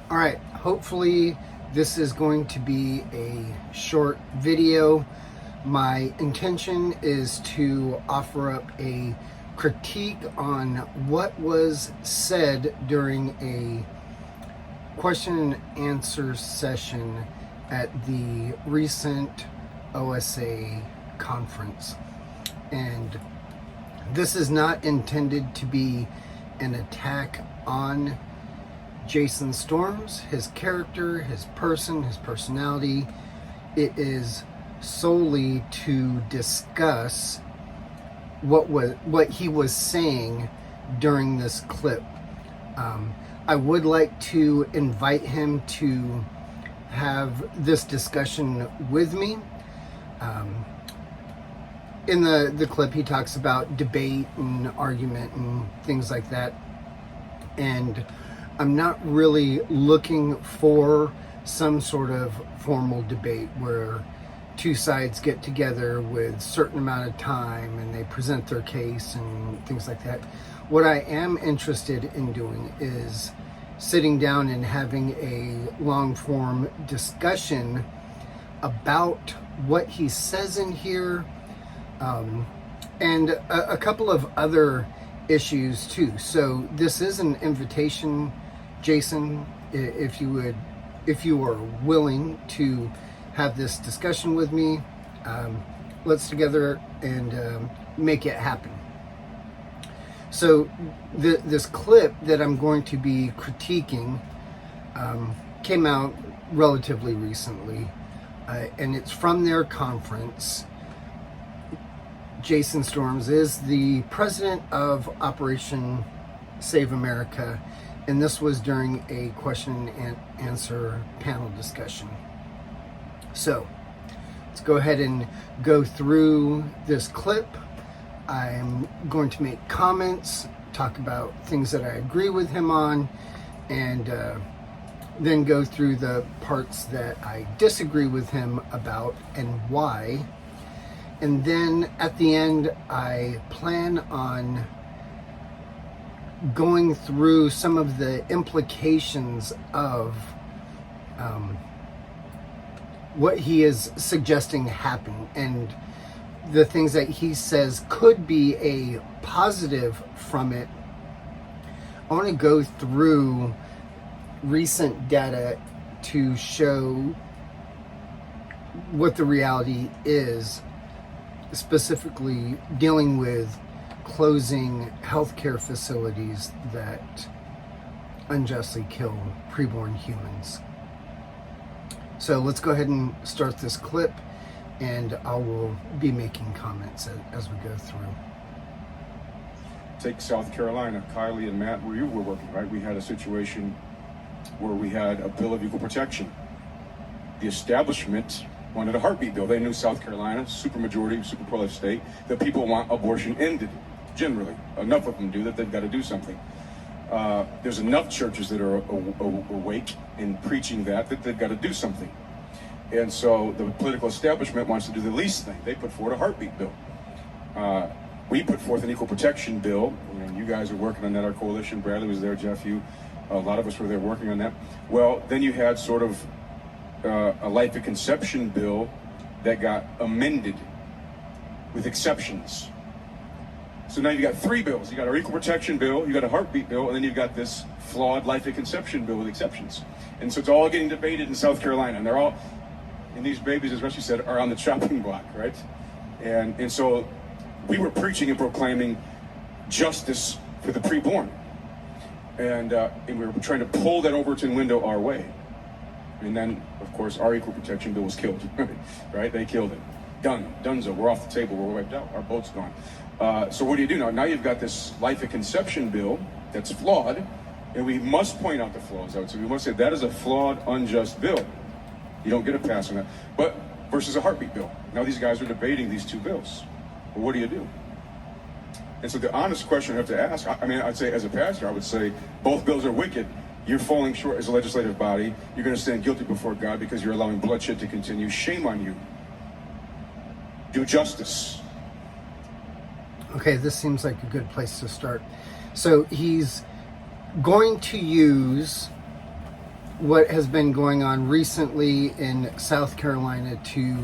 All right, hopefully this is going to be a short video. My intention is to offer up a critique on what was said during a question and answer session at the recent OSA conference. And this is not intended to be an attack on Jason Storms, his character, his person, his personality. It is solely to discuss what he was saying during this clip. I would like to invite him to have this discussion with me. In the clip, he talks about debate and argument and things like that. And I'm not really looking for some sort of formal debate where two sides get together with a certain amount of time and they present their case and things like that. What I am interested in doing is sitting down and having a long form discussion about what he says in here, and a couple of other issues too. So this is an invitation, Jason, if you are willing to have this discussion with me, let's together and make it happen. So this clip that I'm going to be critiquing came out relatively recently, and it's from their conference. Jason Storms is the president of Operation Save America, and this was during a question and answer panel discussion. So let's go ahead and go through this clip. I'm going to make comments, talk about things that I agree with him on, and then go through the parts that I disagree with him about and why. And then at the end, I plan on going through some of the implications of what he is suggesting happen and the things that he says could be a positive from it. I want to go through recent data to show what the reality is, specifically dealing with closing healthcare facilities that unjustly kill preborn humans. So let's go ahead and start this clip, and I will be making comments as we go through. Take South Carolina, Kylie and Matt, where you were working, right? We had a situation where we had a bill of equal protection. The establishment wanted a heartbeat bill. They knew South Carolina, super majority, super pro-life state, that people want abortion ended, generally. Enough of them do that they've got to do something. There's enough churches that are awake in preaching that they've got to do something. And so the political establishment wants to do the least thing. They put forward a heartbeat bill. We put forth an equal protection bill. You guys are working on that, our coalition. Bradley was there, Jeff, you. A lot of us were there working on that. Well, then you had sort of a life at conception bill that got amended with exceptions. So now you got three bills. You got our equal protection bill, you got a heartbeat bill, and then you've got this flawed life at conception bill with exceptions. And so it's all getting debated in South Carolina, and they're all, and these babies, as Rusty said, are on the chopping block, right? And so we were preaching and proclaiming justice for the preborn. And we were trying to pull that Overton window our way. And then, of course, our equal protection bill was killed, right? They killed it. Done. Donezo. We're off the table. We're wiped out. Our boat's gone. So what do you do now? Now you've got this life at conception bill that's flawed, and we must point out the flaws. I would say we must say that is a flawed, unjust bill. You don't get a pass on that. But versus a heartbeat bill. Now these guys are debating these two bills. Well, what do you do? And so the honest question I have to ask, I mean, I'd say as a pastor, I would say both bills are wicked. You're falling short as a legislative body. You're going to stand guilty before God because you're allowing bloodshed to continue. Shame on you. Do justice. Okay, this seems like a good place to start. So he's going to use what has been going on recently in South Carolina to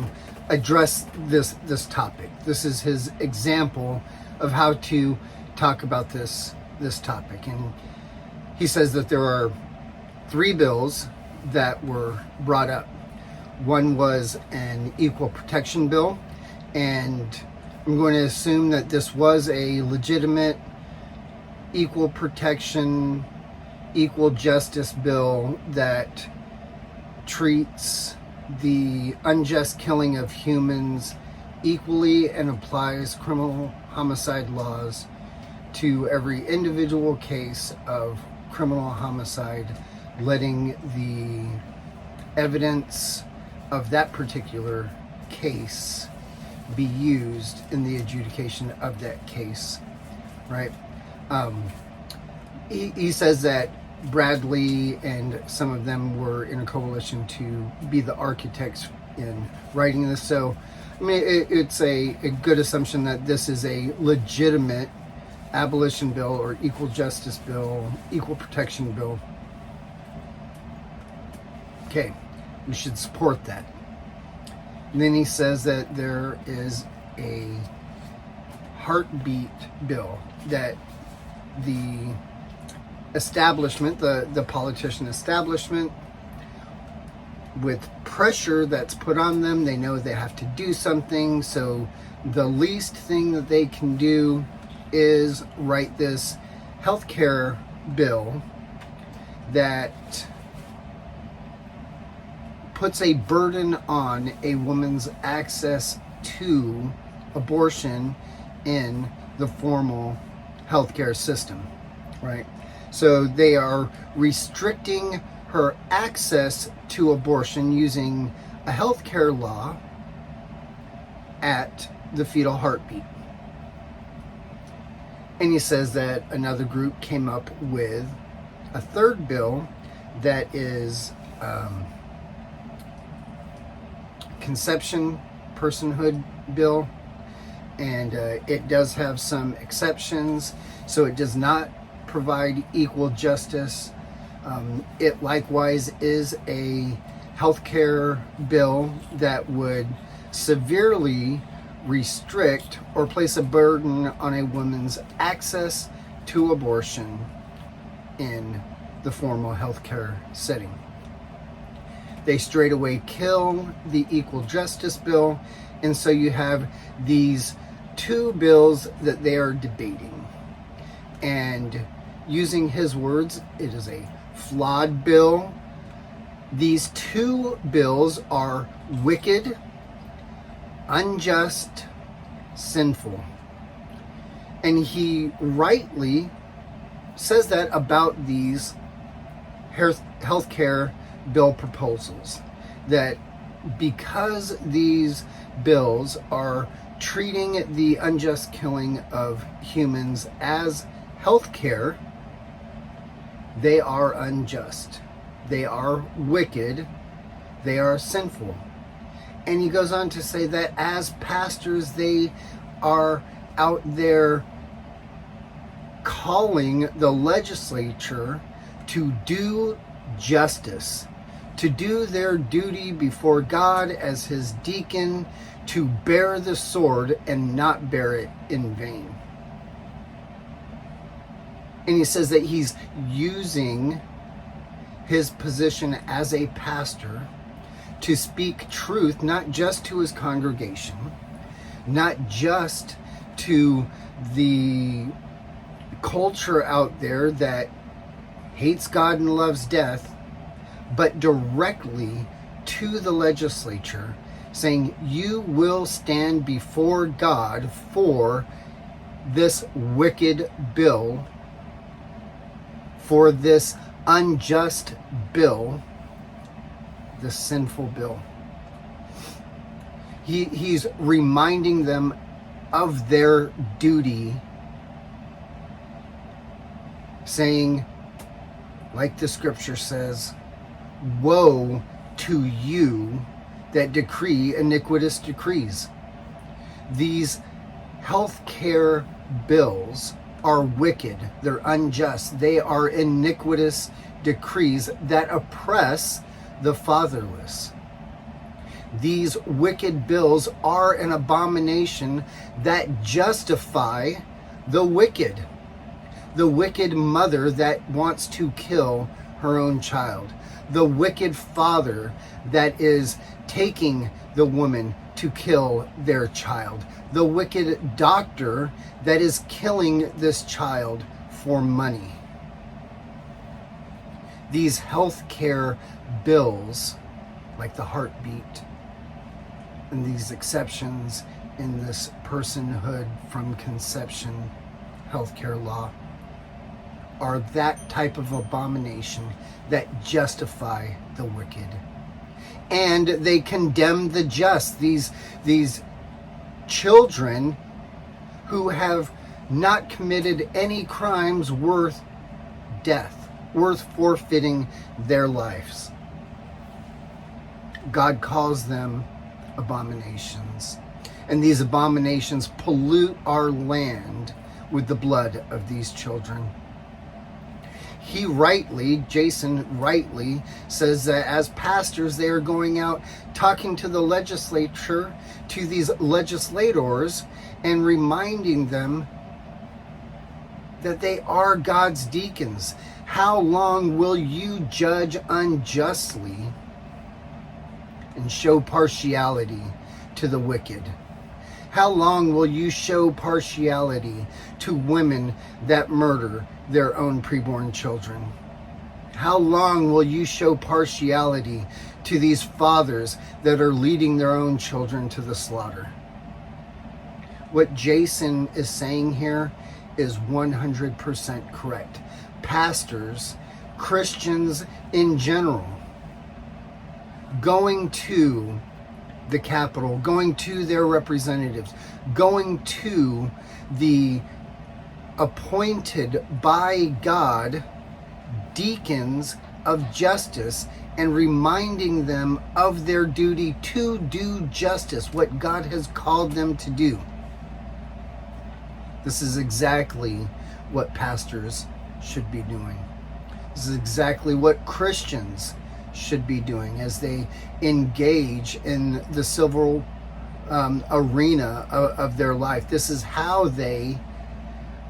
address this topic. This is his example of how to talk about this topic. And he says that there are 3 bills that were brought up. One was an equal protection bill, and I'm going to assume that this was a legitimate equal protection, equal justice bill that treats the unjust killing of humans equally and applies criminal homicide laws to every individual case of criminal homicide, letting the evidence of that particular case be used in the adjudication of that case, right? He says that Bradley and some of them were in a coalition to be the architects in writing this. So, I mean, it's a good assumption that this is a legitimate abolition bill or equal justice bill, equal protection bill. Okay, we should support that. And then he says that there is a heartbeat bill that the establishment, the politician establishment, with pressure that's put on them, they know they have to do something, so the least thing that they can do is write this healthcare bill that puts a burden on a woman's access to abortion in the formal healthcare system, right? So they are restricting her access to abortion using a healthcare law at the fetal heartbeat. And he says that another group came up with a third bill that is conception personhood bill, and it does have some exceptions, so it does not provide equal justice. It likewise is a healthcare bill that would severely restrict or place a burden on a woman's access to abortion in the formal healthcare setting. They straight away kill the equal justice bill, and so you have these 2 bills that they are debating. And using his words, it is a flawed bill. These 2 bills are wicked, unjust, sinful. And he rightly says that about these healthcare bill proposals, that because these bills are treating the unjust killing of humans as healthcare, they are unjust, they are wicked, they are sinful. And he goes on to say that as pastors, they are out there calling the legislature to do justice, to do their duty before God as his deacon, to bear the sword and not bear it in vain. And he says that he's using his position as a pastor to speak truth, not just to his congregation, not just to the culture out there that hates God and loves death, but directly to the legislature, saying, you will stand before God for this wicked bill, for this unjust bill, the sinful bill. He's reminding them of their duty, saying, like the scripture says, woe to you that decree iniquitous decrees. These health care bills are wicked, they're unjust, they are iniquitous decrees that oppress the fatherless. These wicked bills are an abomination that justify the wicked mother that wants to kill her own child, the wicked father that is taking the woman to kill their child, the wicked doctor that is killing this child for money. These health care bills, like the heartbeat, and these exceptions in this personhood from conception healthcare law, are that type of abomination that justify the wicked. And they condemn the just, these children who have not committed any crimes worth death, worth forfeiting their lives. God calls them abominations. And these abominations pollute our land with the blood of these children. Jason rightly says that as pastors, they are going out talking to the legislature, to these legislators, and reminding them that they are God's deacons. How long will you judge unjustly and show partiality to the wicked? How long will you show partiality to women that murder their own preborn children? How long will you show partiality to these fathers that are leading their own children to the slaughter? What Jason is saying here is 100% correct. Pastors, Christians in general, going to the Capitol, going to their representatives, going to the appointed by God deacons of justice and reminding them of their duty to do justice, what God has called them to do. This is exactly what pastors should be doing. This is exactly what Christians should be doing as they engage in the civil arena of their life. This is how they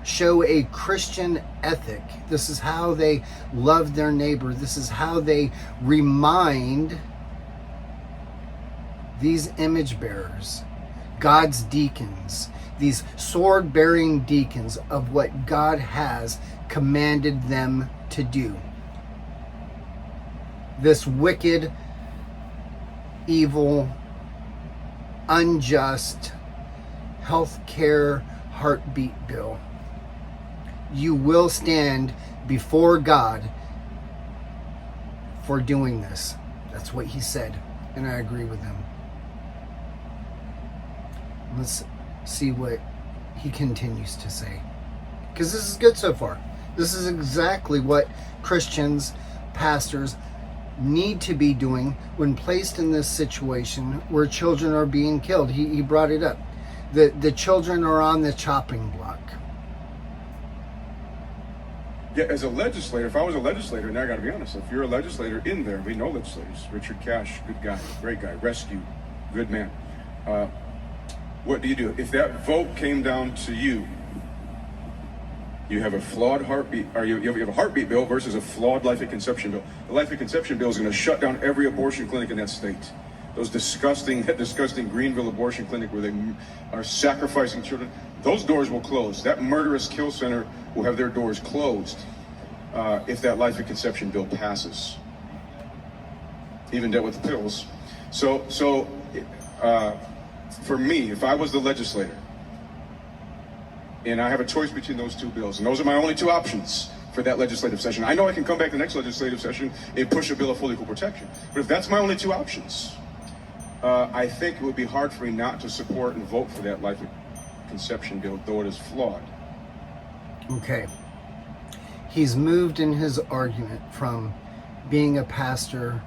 show a Christian ethic. This is how they love their neighbor. This is how they remind these image bearers, God's deacons, these sword-bearing deacons, of what God has commanded them to do. This wicked, evil, unjust healthcare heartbeat bill. You will stand before God for doing this. That's what he said, and I agree with him. Let's see what he continues to say, because this is good so far. This is exactly what Christians, pastors, need to be doing when placed in this situation where children are being killed. He brought it up. The children are on the chopping block. Yeah, as a legislator, if I was a legislator, and I got to be honest, if you're a legislator in there, we know legislators. Richard Cash, good guy, great guy, rescue, good man. What do you do? If that vote came down to you, you have a flawed heartbeat, or you have a heartbeat bill versus a flawed life at conception bill. The life at conception bill is going to shut down every abortion clinic in that state. That disgusting Greenville abortion clinic where they are sacrificing children, those doors will close. That murderous kill center will have their doors closed if that life at conception bill passes. Even dealt with the pills. So for me, if I was the legislator, and I have a choice between those two bills, and those are my only two options for that legislative session. I know I can come back to the next legislative session and push a bill of full equal protection, but if that's my only two options, I think it would be hard for me not to support and vote for that life conception bill, though it is flawed. Okay. He's moved in his argument from being a pastor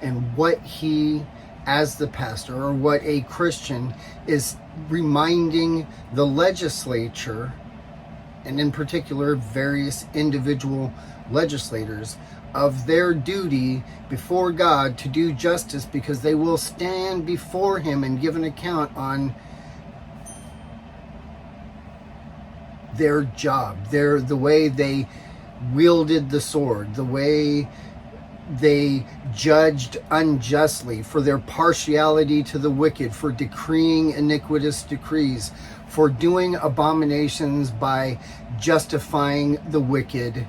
and what he, as the pastor, or what a Christian is reminding the legislature and in particular various individual legislators, of their duty before God to do justice, because they will stand before him and give an account on their job, the way they wielded the sword, the way they judged unjustly, for their partiality to the wicked, for decreeing iniquitous decrees, for doing abominations by justifying the wicked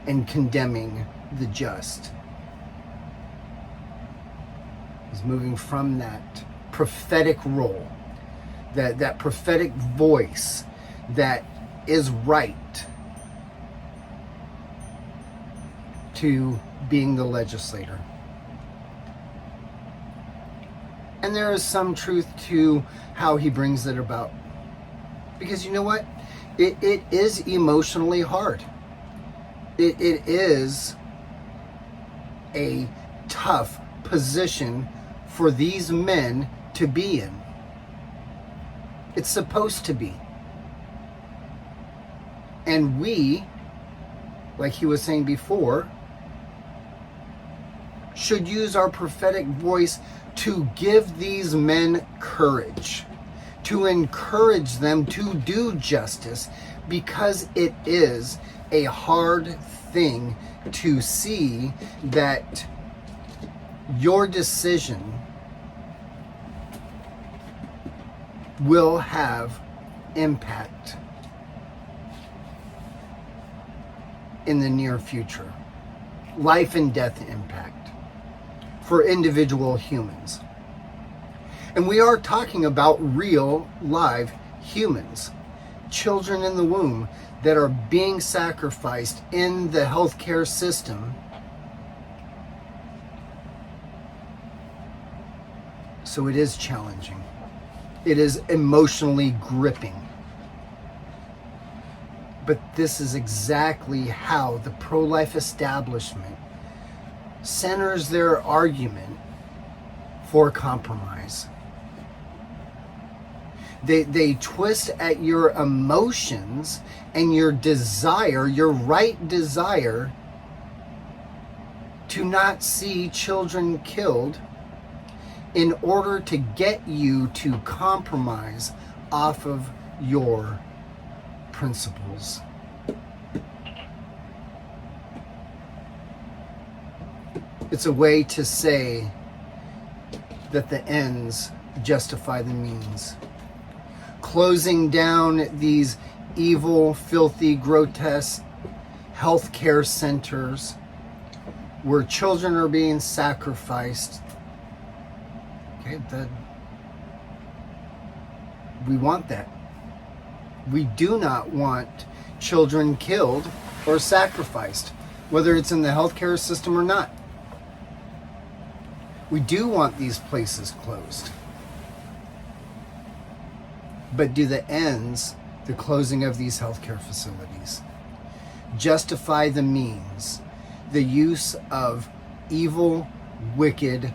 and condemning the just. He's moving from that prophetic role, that prophetic voice that is right, to being the legislator. And there is some truth to how he brings it about. Because you know what? It is emotionally hard. It is a tough position for these men to be in. It's supposed to be. And we, like he was saying before, should use our prophetic voice to give these men courage, to encourage them to do justice, because it is a hard thing to see that your decision will have impact in the near future. Life and death impact for individual humans. And we are talking about real, live humans. Children in the womb that are being sacrificed in the healthcare system. So it is challenging. It is emotionally gripping. But this is exactly how the pro-life establishment centers their argument for compromise. They twist at your emotions and your desire, your right desire, to not see children killed, in order to get you to compromise off of your principles. It's a way to say that the ends justify the means. Closing down these evil, filthy, grotesque healthcare centers where children are being sacrificed. Okay, we want that. We do not want children killed or sacrificed, whether it's in the healthcare system or not. We do want these places closed. But do the ends, the closing of these healthcare facilities, justify the means, the use of evil, wicked,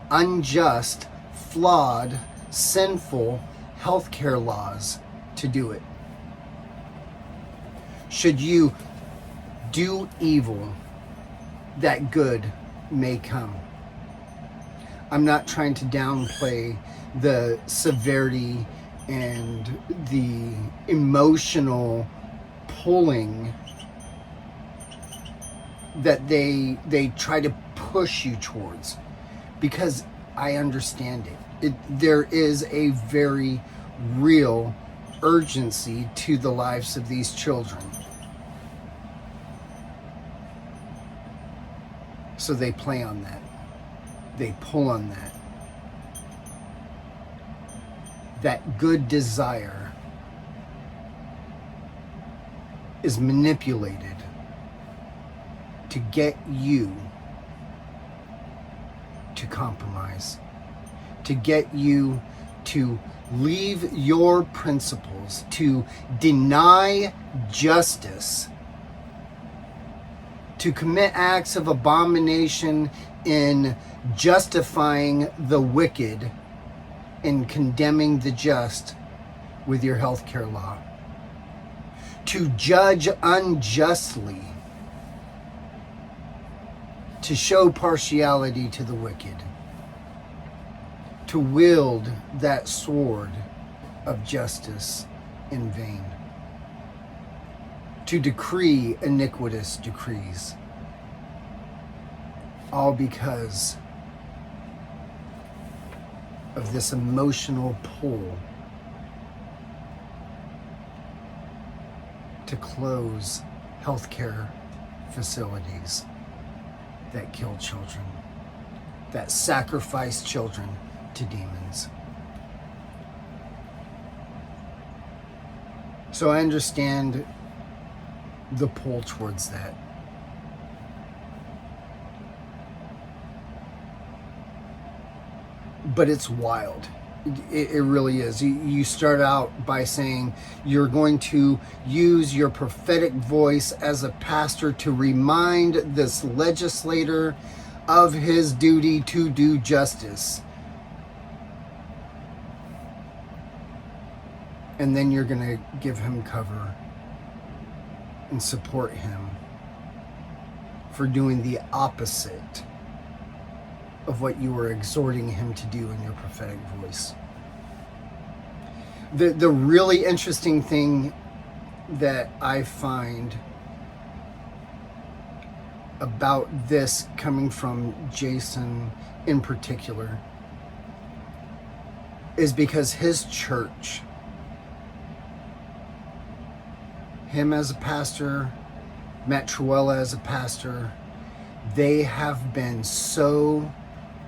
unjust, flawed, sinful healthcare laws to do it? Should you do evil, that good may come? I'm not trying to downplay the severity and the emotional pulling that they try to push you towards, because I understand it. There is a very real urgency to the lives of these children. So they play on that. They pull on that. That good desire is manipulated to get you to compromise, to get you to leave your principles, to deny justice, to commit acts of abomination in justifying the wicked and condemning the just with your healthcare law, to judge unjustly, to show partiality to the wicked, to wield that sword of justice in vain, to decree iniquitous decrees, all because of this emotional pull to close healthcare facilities that kill children, that sacrifice children to demons. So I understand the pull towards that. But it's wild. It really is. You start out by saying you're going to use your prophetic voice as a pastor to remind this legislator of his duty to do justice. And then you're going to give him cover and support him for doing the opposite of what you were exhorting him to do in your prophetic voice. The really interesting thing that I find about this coming from Jason in particular is because his church, him as a pastor, Matt Truella as a pastor, they have been so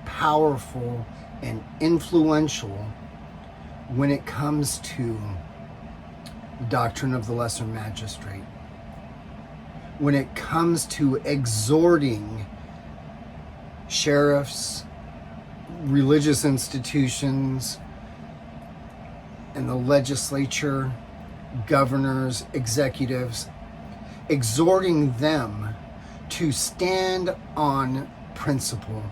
powerful and influential when it comes to the doctrine of the lesser magistrate, when it comes to exhorting sheriffs, religious institutions, and the legislature, governors, executives, exhorting them to stand on principle,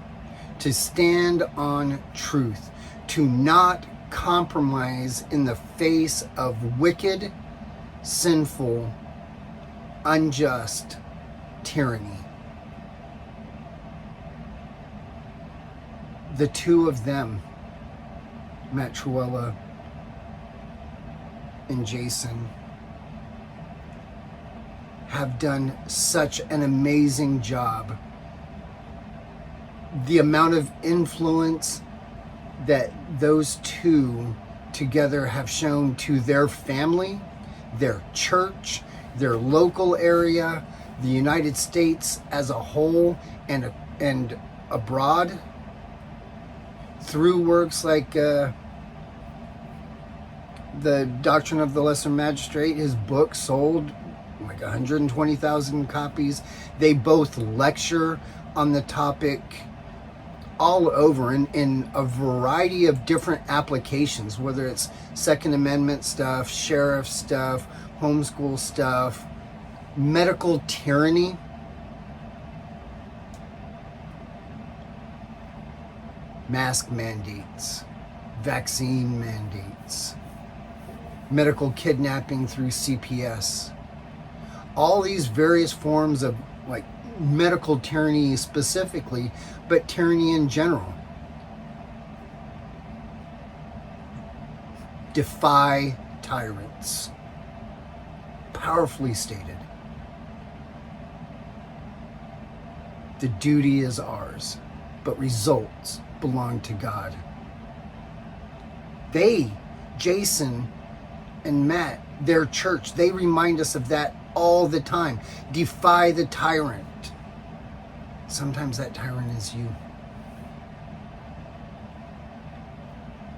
to stand on truth, to not compromise in the face of wicked, sinful, unjust tyranny. The two of them, Matt Truella and Jason, have done such an amazing job. The amount of influence that those two together have shown to their family, their church, their local area, the United States as a whole, and abroad, through works like the Doctrine of the Lesser Magistrate. His book sold like 120,000 copies. They both lecture on the topic all over in a variety of different applications, whether it's Second Amendment stuff, sheriff stuff, homeschool stuff, medical tyranny, mask mandates, vaccine mandates, medical kidnapping through CPS, all these various forms of like medical tyranny specifically, but tyranny in general. Defy tyrants. Powerfully stated. The duty is ours, but results belong to God. They, Jason and Matt, their church, they remind us of that all the time. Defy the tyrant. Sometimes that tyrant is you.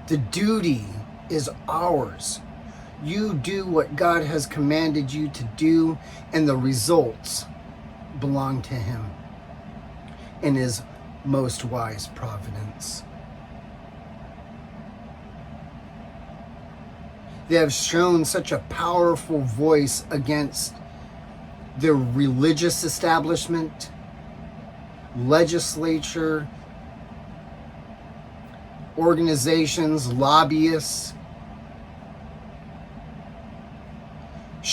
The duty is ours. You do what God has commanded you to do, and the results belong to Him in His most wise providence. They have shown such a powerful voice against the religious establishment, legislature, organizations, lobbyists,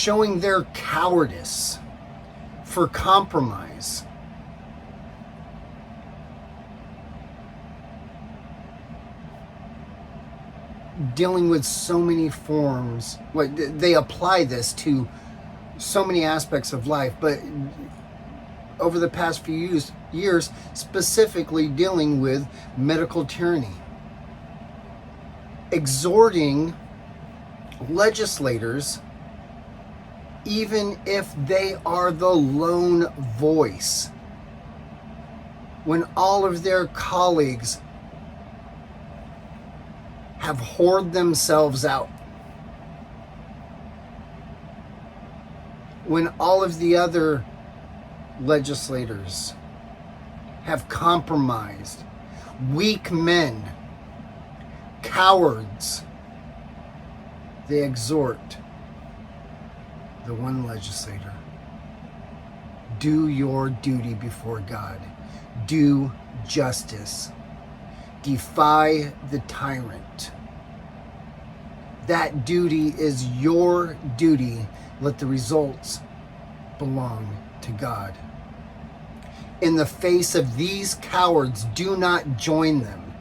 showing their cowardice for compromise. Dealing with so many forms, they apply this to so many aspects of life, but over the past few years, specifically dealing with medical tyranny. Exhorting legislators, even if they are the lone voice, when all of their colleagues have whored themselves out, when all of the other legislators have compromised, weak men, cowards, they exhort the one legislator: do your duty before God, do justice, defy the tyrant. That duty is your duty. Let the results belong to God. In the face of these cowards, do not join them.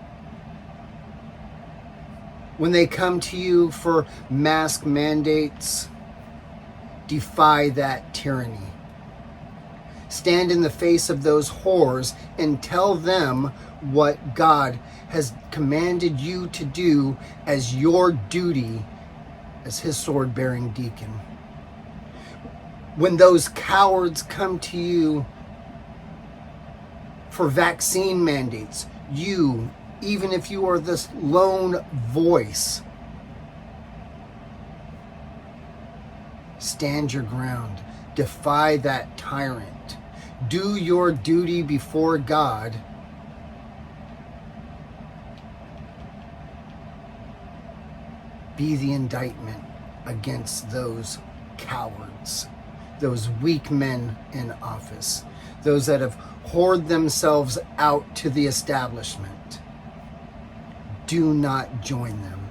When they come to you for mask mandates, defy that tyranny. Stand in the face of those whores and tell them what God has commanded you to do as your duty as his sword-bearing deacon. When those cowards come to you for vaccine mandates, you, even if you are this lone voice, stand your ground, defy that tyrant, do your duty before God, be the indictment against those cowards, those weak men in office, those that have whored themselves out to the establishment. Do not join them.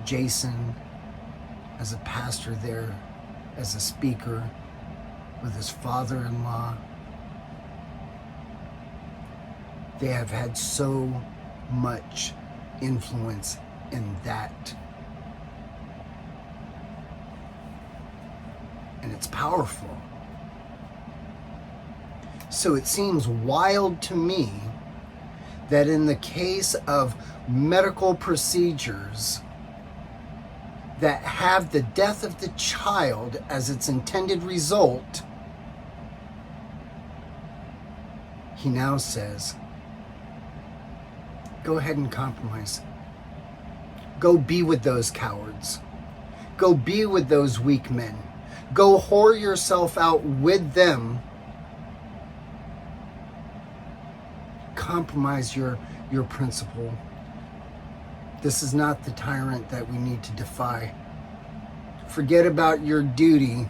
Jason, as a pastor there, as a speaker with his father-in-law, they have had so much influence in that. And it's powerful. So it seems wild to me that in the case of medical procedures that have the death of the child as its intended result, he now says, go ahead and compromise. Go be with those cowards. Go be with those weak men. Go whore yourself out with them. Compromise your principle. This is not the tyrant that we need to defy. Forget about your duty.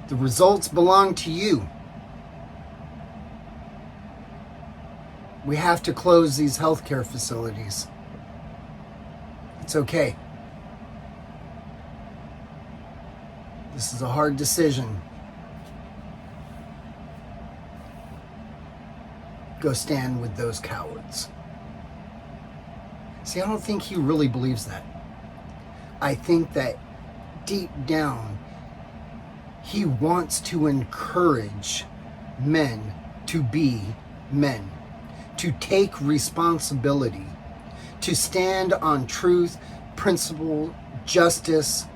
The results belong to you. We have to close these healthcare facilities. It's okay. This is a hard decision. Go stand with those cowards. See, I don't think he really believes that. I think that deep down, he wants to encourage men to be men, to take responsibility, to stand on truth, principle, justice,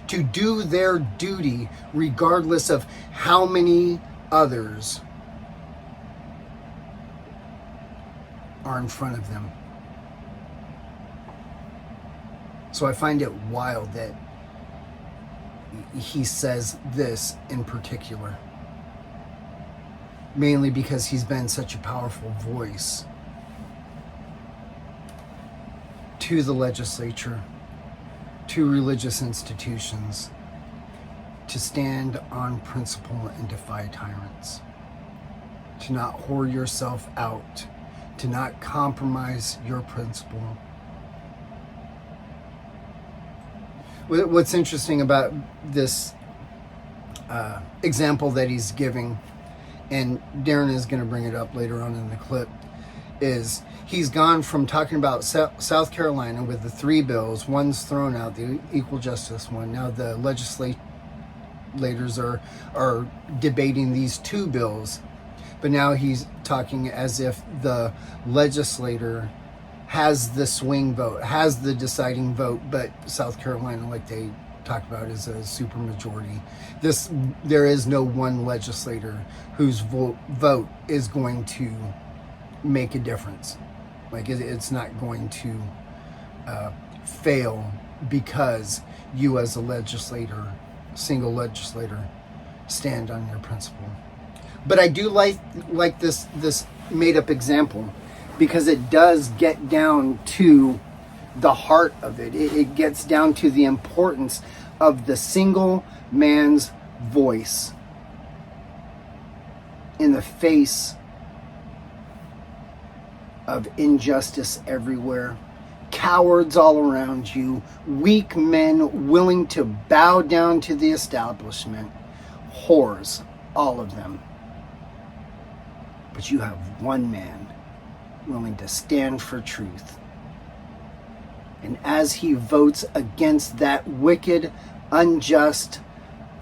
to do their duty regardless of how many others are in front of them. So I find it wild that he says this in particular, mainly because he's been such a powerful voice to the legislature, to religious institutions, to stand on principle and defy tyrants, to not whore yourself out, to not compromise your principle, What's interesting about this example that he's giving, and Darren is going to bring it up later on in the clip, is he's gone from talking about South Carolina with the 3 bills, one's thrown out, the equal justice one. Now the legislators are debating these 2 bills, but now he's talking as if the legislator has the swing vote, has the deciding vote, but South Carolina, like they talked about, is a supermajority. There is no one legislator whose vote is going to make a difference. Like it's not going to fail because you as a single legislator, stand on your principle. But I do like this made up example, because it does get down to the heart of it. It gets down to the importance of the single man's voice in the face of injustice everywhere, cowards all around you, weak men willing to bow down to the establishment, whores, all of them. But you have one man willing to stand for truth. And as he votes against that wicked, unjust,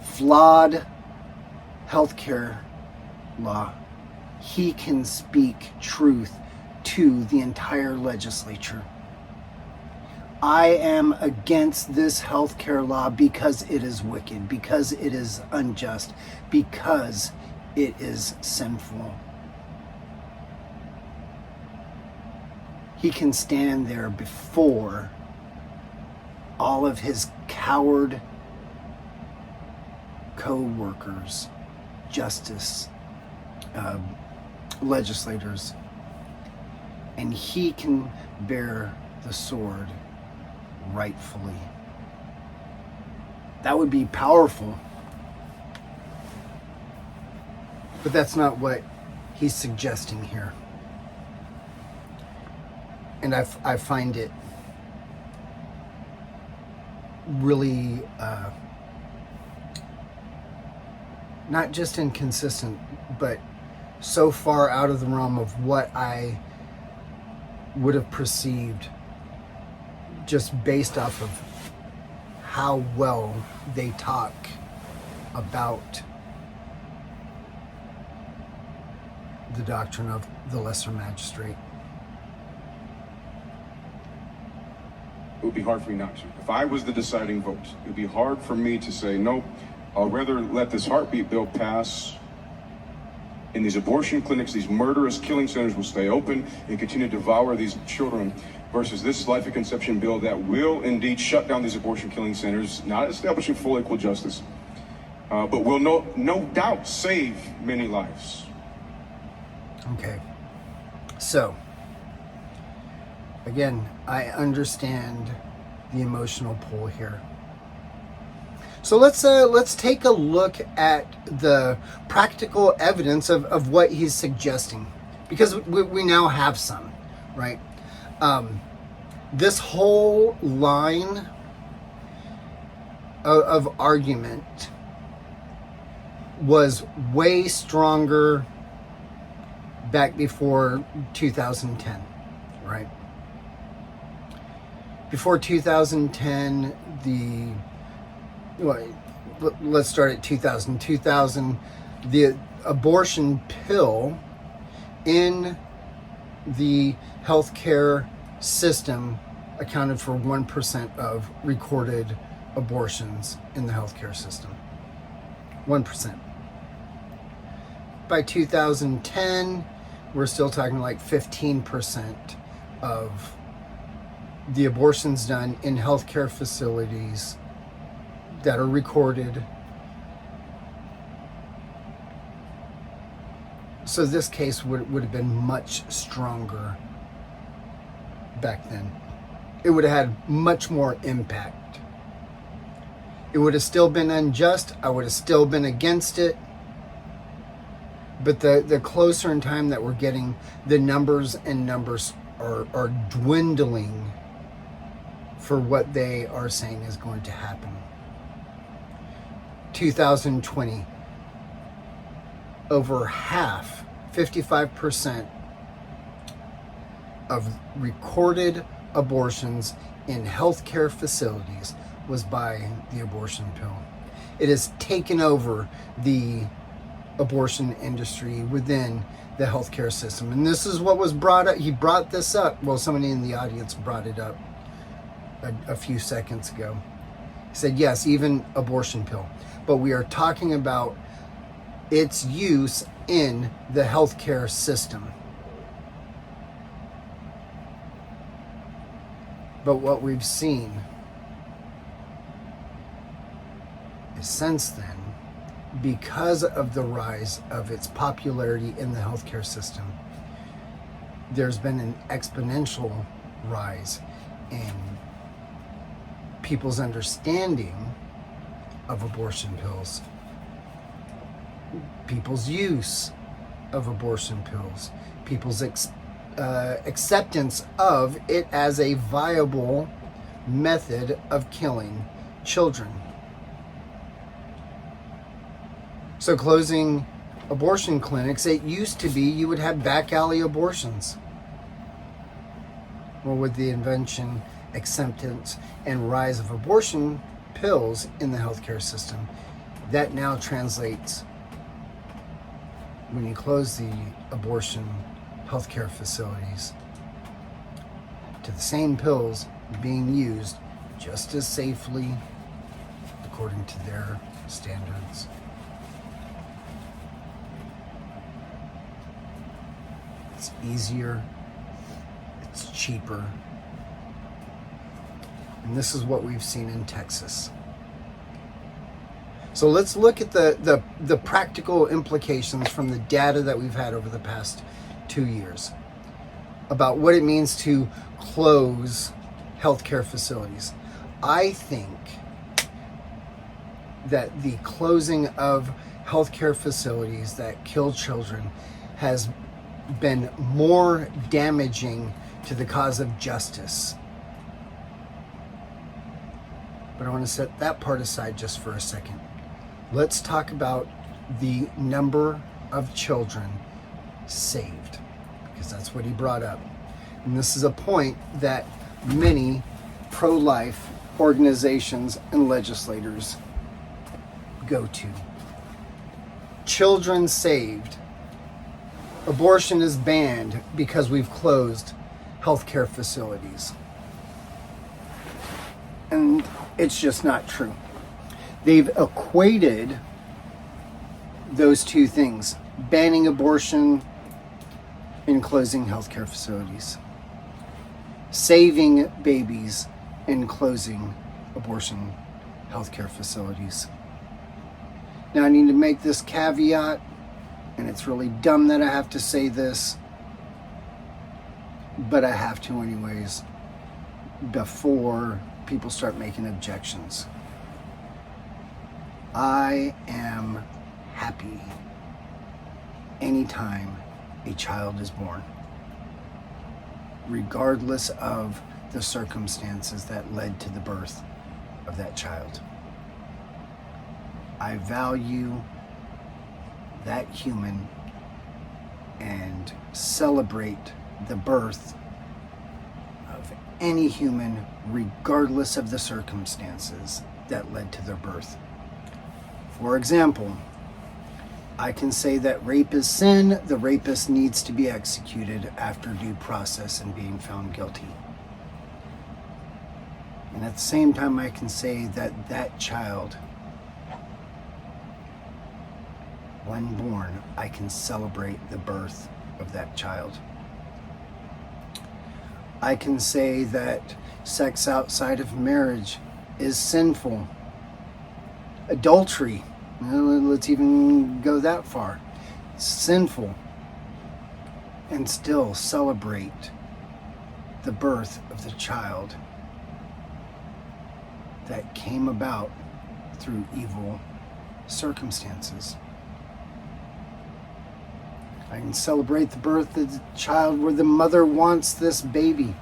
flawed healthcare law, he can speak truth to the entire legislature. I am against this healthcare law because it is wicked, because it is unjust, because it is sinful. He can stand there before all of his coward co-workers, justice legislators, and he can bear the sword rightfully. That would be powerful. But that's not what he's suggesting here. And I find it really not just inconsistent, but so far out of the realm of what I would have perceived just based off of how well they talk about the doctrine of the lesser magistrate. It would be hard for me not to. If I was the deciding vote, it would be hard for me to say, no, I'll rather let this heartbeat bill pass, and these abortion clinics, these murderous killing centers will stay open and continue to devour these children, versus this life at conception bill that will indeed shut down these abortion killing centers, not establishing full equal justice, but will no doubt save many lives. Okay. So, again, I understand the emotional pull here. So let's take a look at the practical evidence of what he's suggesting, because we now have some, right? This whole line of argument was way stronger back before 2010, right? Before 2010, let's start at 2000. 2000, the abortion pill in the healthcare system accounted for 1% of recorded abortions in the healthcare system. 1%. By 2010, we're still talking like 15% of the abortions done in healthcare facilities that are recorded. So this case would have been much stronger back then. It would have had much more impact. It would have still been unjust. I would have still been against it. But the closer in time that we're getting, the numbers are dwindling for what they are saying is going to happen. 2020, over half, 55% of recorded abortions in healthcare facilities was by the abortion pill. It has taken over the abortion industry within the healthcare system. And this is what was brought up. He brought this up. Well, somebody in the audience brought it up a few seconds ago. He said, yes, even abortion pill. But we are talking about its use in the healthcare system. But what we've seen is since then, because of the rise of its popularity in the healthcare system, there's been an exponential rise in people's understanding of abortion pills, people's use of abortion pills, people's acceptance of it as a viable method of killing children. So closing abortion clinics, it used to be you would have back alley abortions. Well, with the invention, acceptance, and rise of abortion pills in the healthcare system, that now translates, when you close the abortion healthcare facilities, to the same pills being used just as safely according to their standards. It's easier, it's cheaper, and this is what we've seen in Texas. So let's look at the practical implications from the data that we've had over the past 2 years about what it means to close healthcare facilities. I think that the closing of healthcare facilities that kill children has been more damaging to the cause of justice. But I want to set that part aside just for a second. Let's talk about the number of children saved, because that's what he brought up. And this is a point that many pro-life organizations and legislators go to. Children saved. Abortion is banned because we've closed healthcare facilities. And it's just not true. They've equated those two things, banning abortion and closing healthcare facilities, saving babies and closing abortion healthcare facilities. Now I need to make this caveat, and it's really dumb that I have to say this, but I have to anyways, before people start making objections. I am happy anytime a child is born, regardless of the circumstances that led to the birth of that child. I value that human and celebrate the birth of any human, regardless of the circumstances that led to their birth. For example, I can say that rape is sin, the rapist needs to be executed after due process and being found guilty. And at the same time, I can say that that child, when born, I can celebrate the birth of that child. I can say that sex outside of marriage is sinful. Adultery, let's even go that far, it's sinful, and still celebrate the birth of the child that came about through evil circumstances. I can celebrate the birth of the child where the mother wants this baby.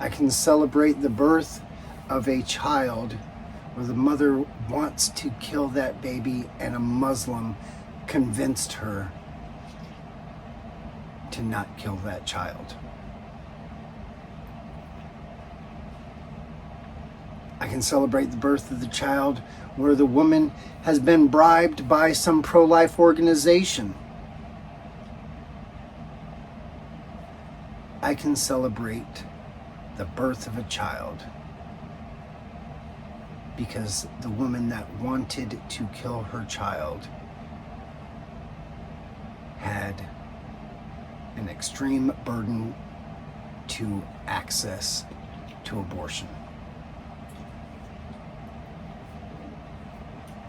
I can celebrate the birth of a child where the mother wants to kill that baby and a Muslim convinced her to not kill that child. I can celebrate the birth of the child where the woman has been bribed by some pro-life organization. I can celebrate the birth of a child because the woman that wanted to kill her child had an extreme burden to access to abortion.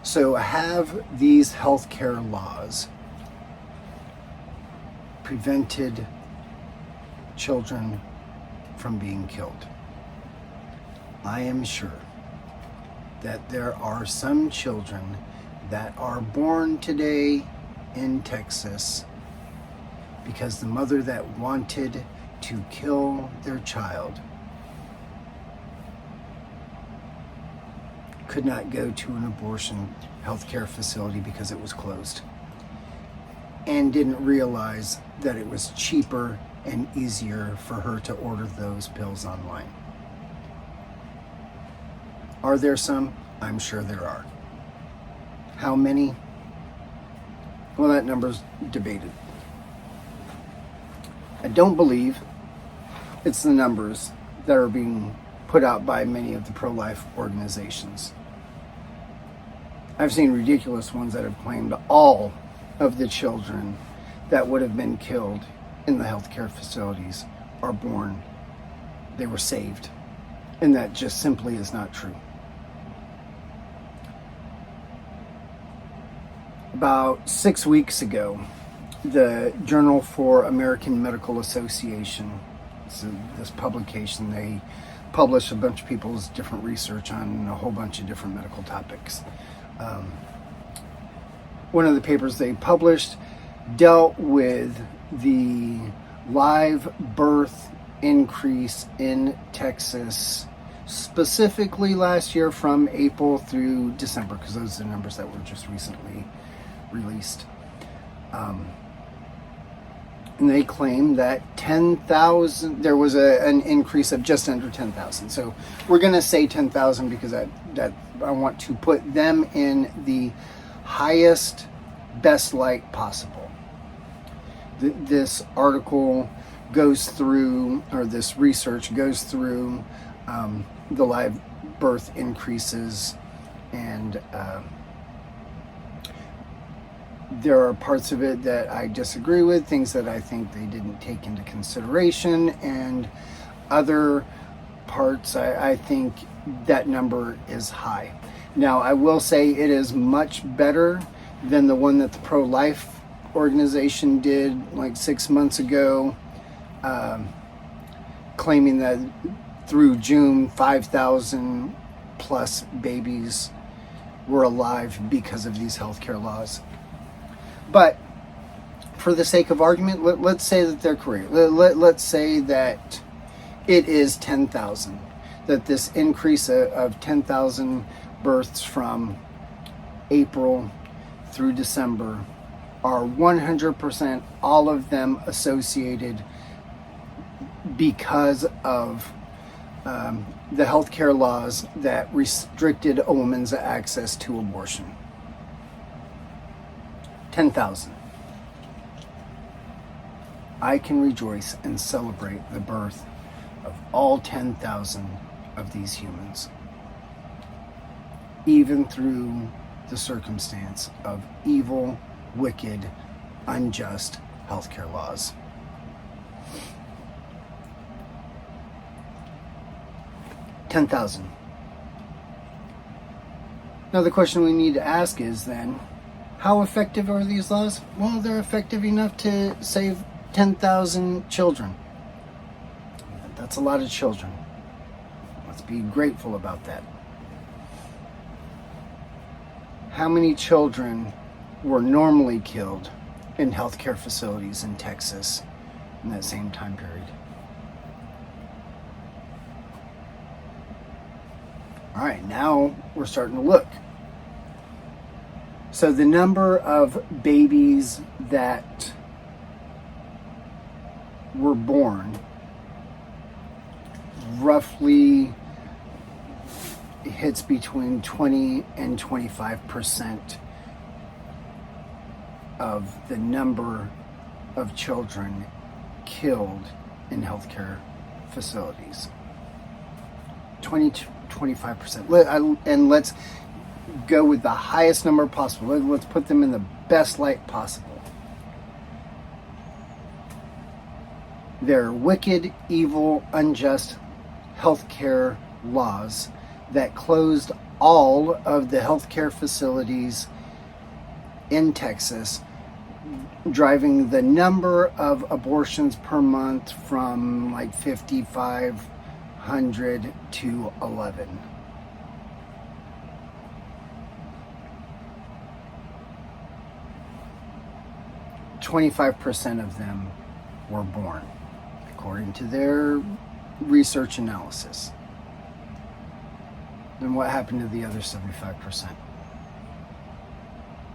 So have these healthcare laws prevented children from being killed? I am sure that there are some children that are born today in Texas because the mother that wanted to kill their child could not go to an abortion healthcare facility because it was closed, and didn't realize that it was cheaper and easier for her to order those pills online. Are there some? I'm sure there are. How many? Well, that number's debated. I don't believe it's the numbers that are being put out by many of the pro-life organizations. I've seen ridiculous ones that have claimed all of the children that would have been killed in the healthcare facilities are born. They were saved. And that just simply is not true. About 6 weeks ago, the Journal for American Medical Association, so this publication, they publish a bunch of people's different research on a whole bunch of different medical topics. One of the papers they published dealt with the live birth increase in Texas, specifically last year from April through December, because those are the numbers that were just recently released. And they claim that 10,000, there was an increase of just under 10,000. So we're going to say 10,000 because that I want to put them in the highest, best light possible. This article goes through, or this research goes through the live birth increases, and there are parts of it that I disagree with, things that I think they didn't take into consideration, and other parts I think that number is high. Now, I will say it is much better than the one that the pro-life organization did like 6 months ago, claiming that through June 5,000 plus babies were alive because of these healthcare laws. But for the sake of argument, let's say that they're correct. Let's say that it is 10,000, that this increase of 10,000 births from April through December are 100%, all of them associated because of the healthcare laws that restricted a woman's access to abortion. 10,000. I can rejoice and celebrate the birth of all 10,000 of these humans, even through the circumstance of evil, wicked, unjust healthcare laws. $10,000. Now the question we need to ask is then, how effective are these laws? Well, they're effective enough to save 10,000 children. That's a lot of children. Let's be grateful about that. How many children were normally killed in healthcare facilities in Texas in that same time period? All right, now we're starting to look. So the number of babies that were born roughly hits between 20 and 25% of the number of children killed in healthcare facilities. 20 to 25%. And let's go with the highest number possible. Let's put them in the best light possible. There are wicked, evil, unjust healthcare laws that closed all of the healthcare facilities in Texas, driving the number of abortions per month from like 5,500 to 11. %25 of them were born, according to their research analysis. Then what happened to the other 75%?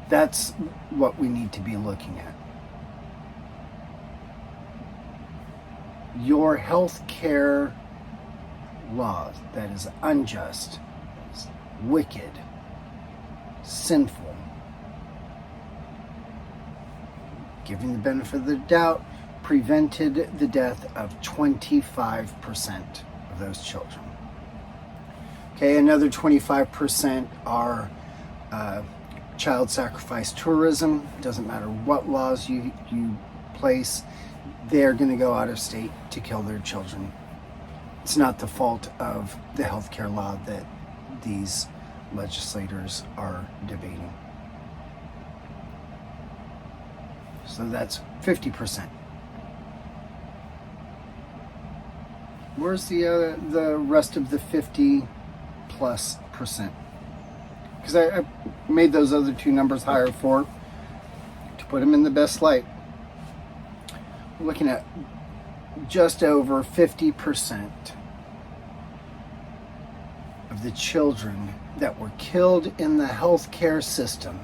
That's what we need to be looking at. Your health care law that is unjust, is wicked, sinful, giving the benefit of the doubt, prevented the death of 25% of those children. Okay, another 25% are child sacrifice tourism. Doesn't matter what laws you place, they're going to go out of state to kill their children. It's not the fault of the healthcare law that these legislators are debating. So that's 50%. Where's the rest of the 50+%? Because I made those other two numbers higher to put them in the best light. We're looking at just over 50% of the children that were killed in the healthcare system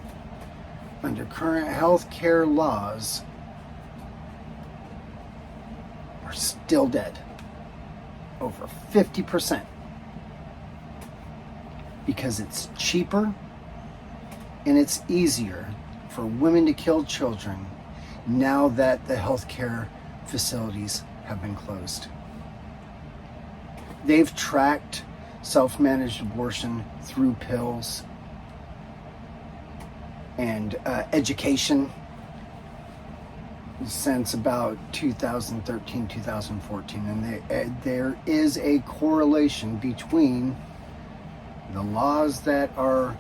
under current healthcare laws are still dead. Over 50%. Because it's cheaper and it's easier for women to kill children now that the healthcare facilities have been closed. They've tracked self-managed abortion through pills and education since about 2013, 2014. And there is a correlation between the laws that are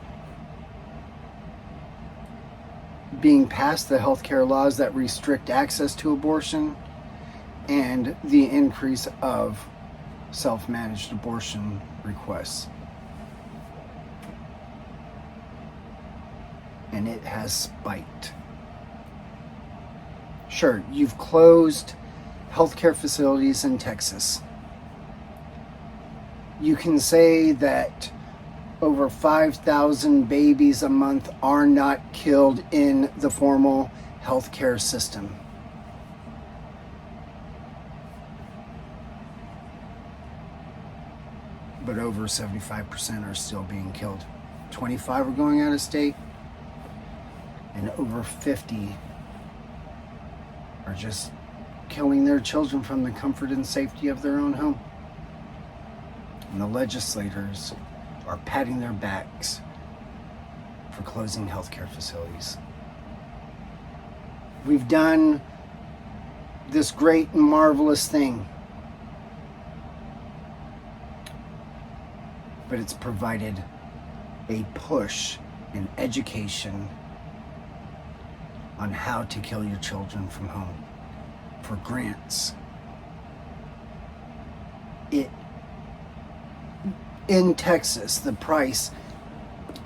being passed, the healthcare laws that restrict access to abortion, and the increase of self-managed abortion requests. And it has spiked. Sure, you've closed healthcare facilities in Texas. You can say that over 5,000 babies a month are not killed in the formal healthcare system. But over 75% are still being killed. 25 are going out of state, and over 50 are just killing their children from the comfort and safety of their own home. And the legislators are patting their backs for closing healthcare facilities. We've done this great and marvelous thing, but it's provided a push in education on how to kill your children from home for grants. In Texas, the price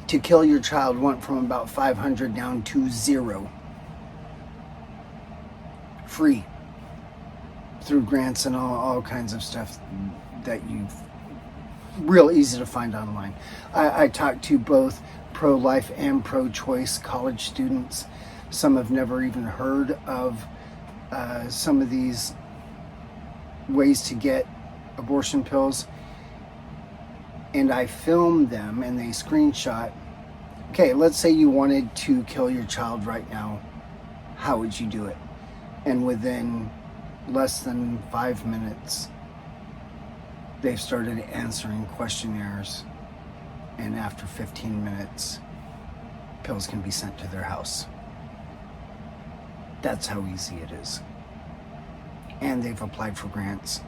to kill your child went from about $500 down to $0. Free. Through grants and all kinds of stuff that you've real easy to find online. I talked to both pro-life and pro-choice college students. Some have never even heard of some of these ways to get abortion pills. And I filmed them and they screenshot. Okay, let's say you wanted to kill your child right now. How would you do it? And within less than 5 minutes, they've started answering questionnaires. And after 15 minutes, pills can be sent to their house. That's how easy it is. And they've applied for grants.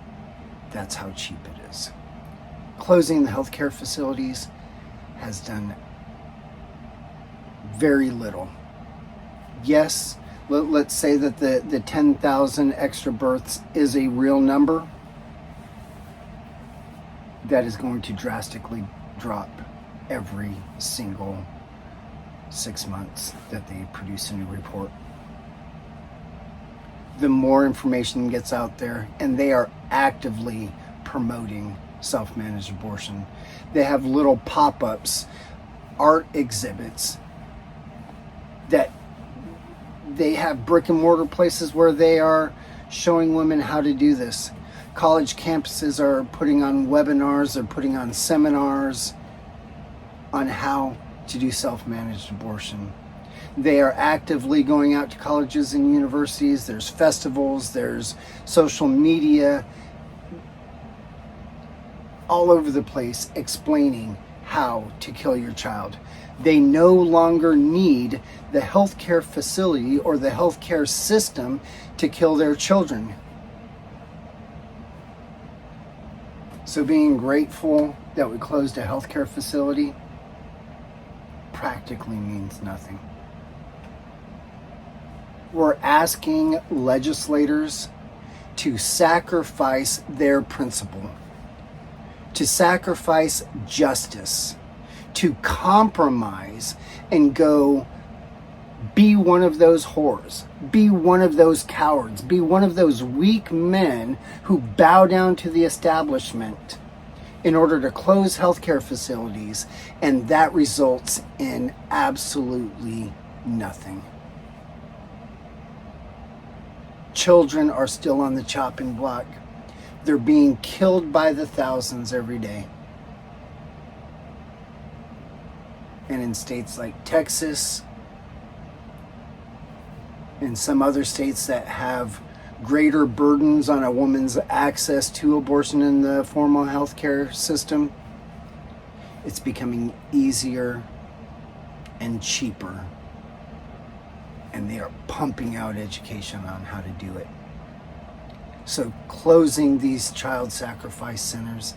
That's how cheap it is. Closing the healthcare facilities has done very little. Yes, let's say that the 10,000 extra births is a real number. That is going to drastically drop every single 6 months that they produce a new report. The more information gets out there, and they are actively promoting self-managed abortion. They have little pop-ups, art exhibits, that they have brick and mortar places where they are showing women how to do this. College campuses are putting on webinars, they're putting on seminars on how to do self-managed abortion. They are actively going out to colleges and universities. There's festivals, there's social media, all over the place explaining how to kill your child. They no longer need the healthcare facility or the healthcare system to kill their children. So being grateful that we closed a healthcare facility practically means nothing. We're asking legislators to sacrifice their principle, to sacrifice justice, to compromise and go be one of those whores, be one of those cowards, be one of those weak men who bow down to the establishment in order to close healthcare facilities, and that results in absolutely nothing. Children are still on the chopping block. They're being killed by the thousands every day. And in states like Texas and some other states that have greater burdens on a woman's access to abortion in the formal healthcare system, it's becoming easier and cheaper. And they are pumping out education on how to do it. So closing these child sacrifice centers,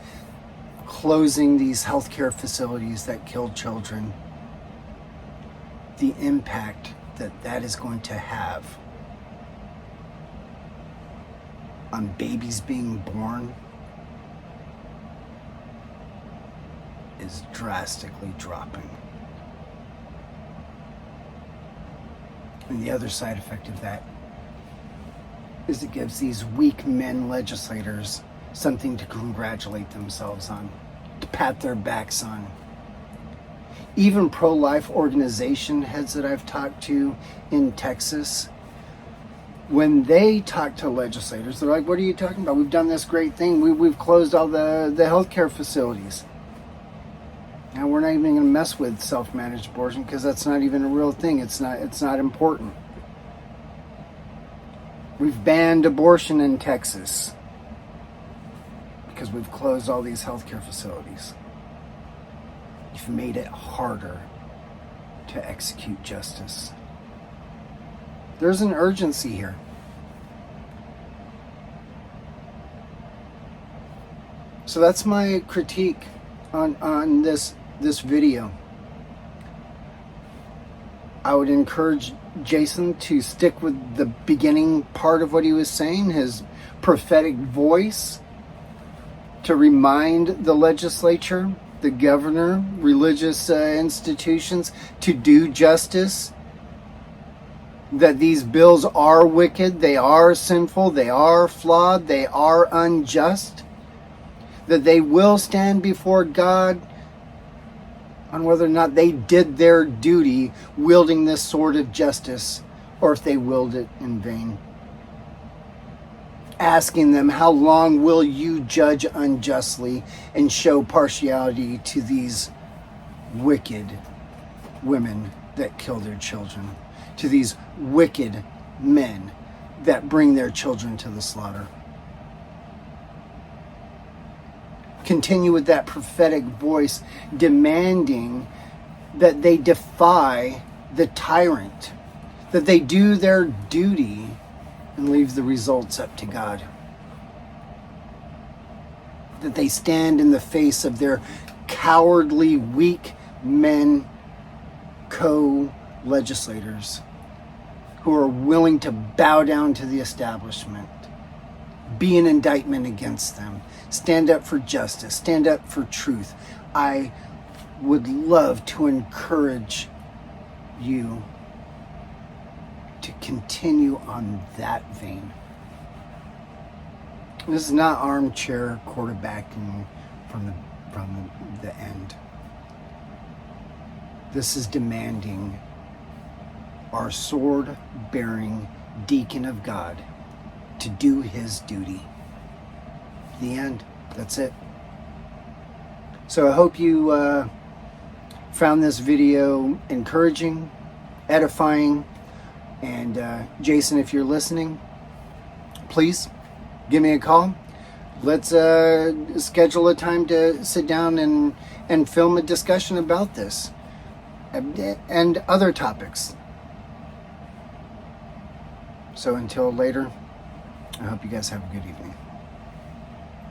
closing these healthcare facilities that kill children, the impact that is going to have on babies being born is drastically dropping. And the other side effect of that is it gives these weak men legislators something to congratulate themselves on, to pat their backs on. Even pro-life organization heads that I've talked to in Texas, when they talk to legislators, they're like, what are you talking about? We've done this great thing. We've closed all the healthcare facilities. Now we're not even going to mess with self-managed abortion because that's not even a real thing. It's not important. We've banned abortion in Texas because we've closed all these healthcare facilities. You've made it harder to execute justice. There's an urgency here. So that's my critique on this video. I would encourage Jason to stick with the beginning part of what he was saying, his prophetic voice, to remind the legislature, the governor, religious institutions to do justice, that these bills are wicked, they are sinful, they are flawed, they are unjust. that they will stand before God on whether or not they did their duty wielding this sword of justice, or if they wielded it in vain. Asking them, how long will you judge unjustly and show partiality to these wicked women that kill their children, to these wicked men that bring their children to the slaughter? Continue with that prophetic voice, demanding that they defy the tyrant, that they do their duty and leave the results up to God, that they stand in the face of their cowardly, weak men, co-legislators who are willing to bow down to the establishment, be an indictment against them, stand up for justice, stand up for truth. I would love to encourage you to continue on that vein. This is not armchair quarterbacking from the end. This is demanding our sword-bearing deacon of God to do his duty. The end. That's it. So I hope you found this video encouraging, edifying, and Jason, if you're listening, please give me a call. Let's schedule a time to sit down and film a discussion about this and other topics. So until later, I hope you guys have a good evening.